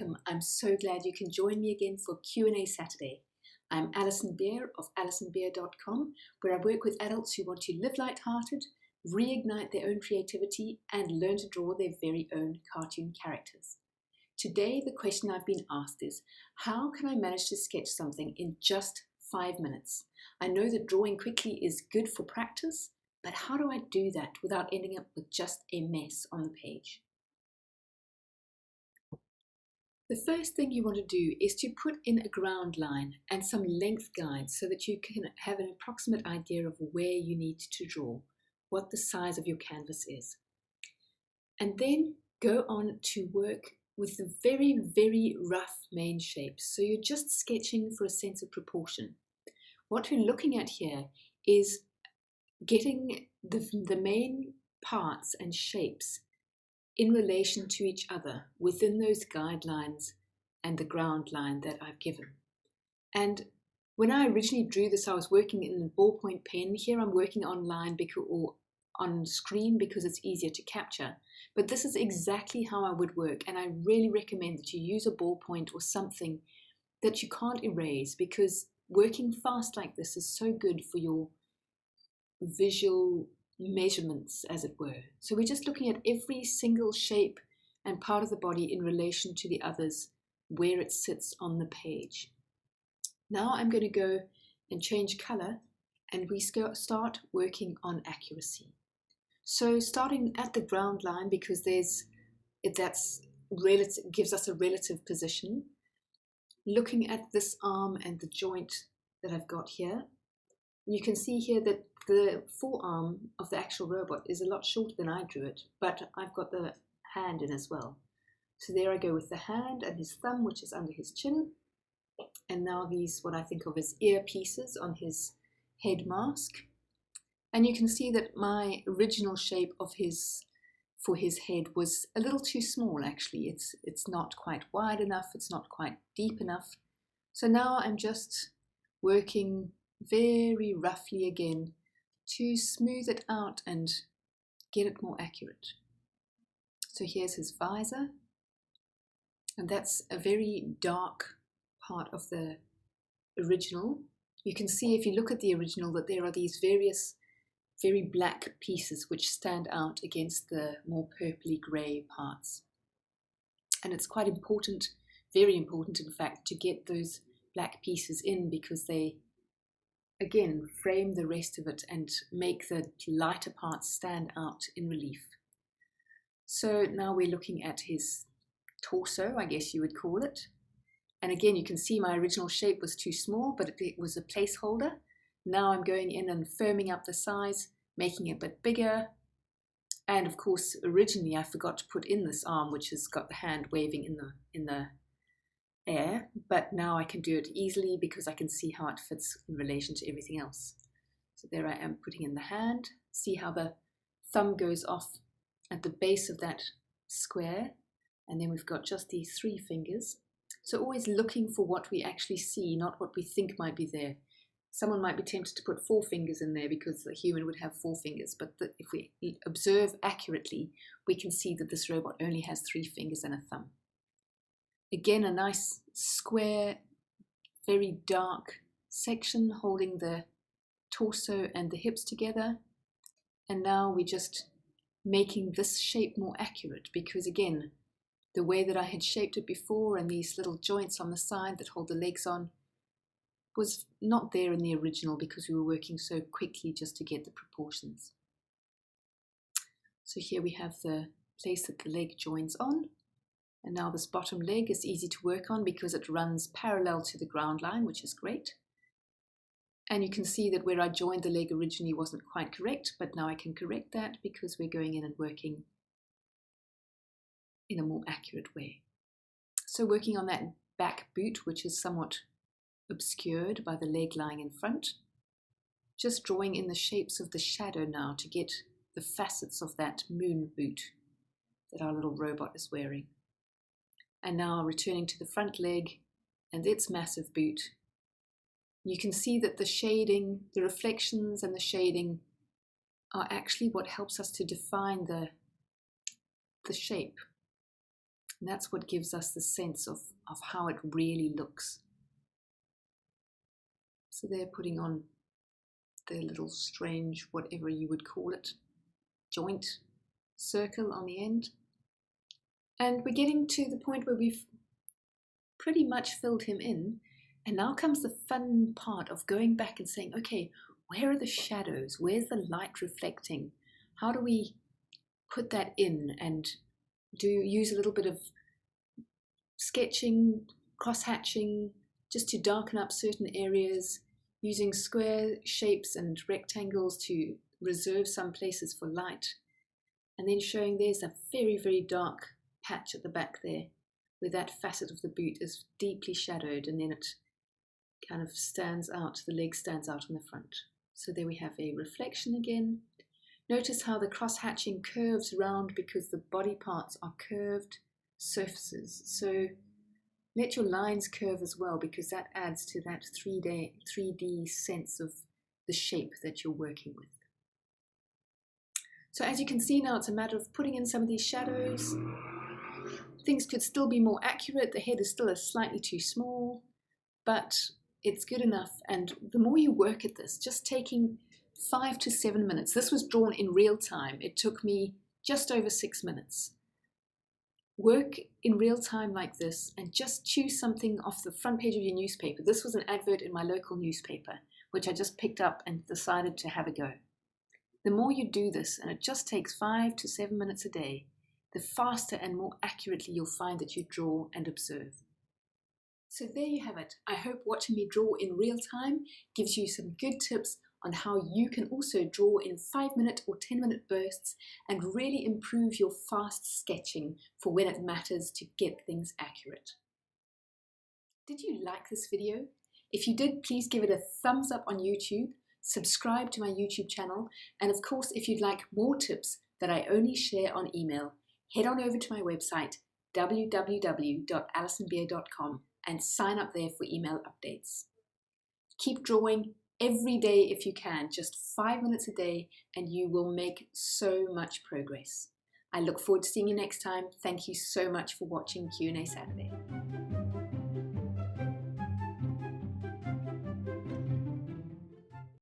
welcome. I'm so glad you can join me again for Q&A Saturday. I'm Alison Beer of AlisonBeer.com, where I work with adults who want to live light-hearted, reignite their own creativity, and learn to draw their very own cartoon characters. Today, the question I've been asked is, how can I manage to sketch something in just 5 minutes? I know that drawing quickly is good for practice, but how do I do that without ending up with just a mess on the page? The first thing you want to do is to put in a ground line and some length guides so that you can have an approximate idea of where you need to draw, what the size of your canvas is. And then go on to work with the very, very rough main shapes. So you're just sketching for a sense of proportion. What we're looking at here is getting the main parts and shapes in relation to each other within those guidelines and the ground line that I've given. And when I originally drew this, I was working in a ballpoint pen. Here I'm working online or on screen because it's easier to capture. But this is exactly how I would work, and I really recommend that you use a ballpoint or something that you can't erase, because working fast like this is so good for your visual measurements, as it were. So we're just looking at every single shape and part of the body in relation to the others, where it sits on the page. Now I'm going to go and change color, and we start working on accuracy. So starting at the ground line, because that's relative, gives us a relative position. Looking at this arm and the joint that I've got here, you can see here that the forearm of the actual robot is a lot shorter than I drew it, but I've got the hand in as well. So there I go with the hand and his thumb, which is under his chin. And now these, what I think of as earpieces on his head mask. And you can see that my original shape of for his head was a little too small, actually. It's not quite wide enough, it's not quite deep enough. So now I'm just working very roughly again to smooth it out and get it more accurate. So here's his visor, and that's a very dark part of the original. You can see if you look at the original that there are these various very black pieces which stand out against the more purpley grey parts. And it's quite important, very important in fact, to get those black pieces in, because they again frame the rest of it and make the lighter parts stand out in relief. So now we're looking at his torso, I guess you would call it. And again, you can see my original shape was too small, but it was a placeholder. Now I'm going in and firming up the size, making it a bit bigger. And of course, originally I forgot to put in this arm, which has got the hand waving in the air, but now I can do it easily because I can see how it fits in relation to everything else. So there I am putting in the hand. See how the thumb goes off at the base of that square, and then we've got just these 3 fingers. So always looking for what we actually see, not what we think might be there. Someone might be tempted to put 4 fingers in there because the human would have 4 fingers, but if we observe accurately, we can see that this robot only has 3 fingers and a thumb. Again, a nice square, very dark section holding the torso and the hips together. And now we're just making this shape more accurate, because again, the way that I had shaped it before and these little joints on the side that hold the legs on was not there in the original because we were working so quickly just to get the proportions. So here we have the place that the leg joins on. And now this bottom leg is easy to work on because it runs parallel to the ground line, which is great. And you can see that where I joined the leg originally wasn't quite correct, but now I can correct that because we're going in and working in a more accurate way. So working on that back boot, which is somewhat obscured by the leg lying in front, just drawing in the shapes of the shadow now to get the facets of that moon boot that our little robot is wearing. And now returning to the front leg and its massive boot, you can see that the shading, the reflections and the shading are actually what helps us to define the shape. And that's what gives us the sense of how it really looks. So they're putting on their little strange, whatever you would call it, joint circle on the end. And we're getting to the point where we've pretty much filled him in. And now comes the fun part of going back and saying, okay, where are the shadows? Where's the light reflecting? How do we put that in and use a little bit of sketching, cross-hatching, just to darken up certain areas, using square shapes and rectangles to reserve some places for light, and then showing there's a very, very dark patch at the back there, where that facet of the boot is deeply shadowed, and then it kind of stands out, the leg stands out on the front. So there we have a reflection again. Notice how the cross-hatching curves round because the body parts are curved surfaces. So let your lines curve as well, because that adds to that 3D sense of the shape that you're working with. So as you can see now, it's a matter of putting in some of these shadows. Things could still be more accurate. The head is still slightly too small, but it's good enough. And the more you work at this, just taking 5 to 7 minutes. This was drawn in real time. It took me just over 6 minutes. Work in real time like this and just choose something off the front page of your newspaper. This was an advert in my local newspaper, which I just picked up and decided to have a go. The more you do this, and it just takes 5 to 7 minutes a day, the faster and more accurately you'll find that you draw and observe. So there you have it. I hope watching me draw in real time gives you some good tips on how you can also draw in 5-minute or 10-minute bursts and really improve your fast sketching for when it matters to get things accurate. Did you like this video? If you did, please give it a thumbs up on YouTube, subscribe to my YouTube channel, and of course, if you'd like more tips that I only share on email, head on over to my website, www.alisonbeer.com, and sign up there for email updates. Keep drawing every day if you can, just 5 minutes a day, and you will make so much progress. I look forward to seeing you next time. Thank you so much for watching Q&A Saturday.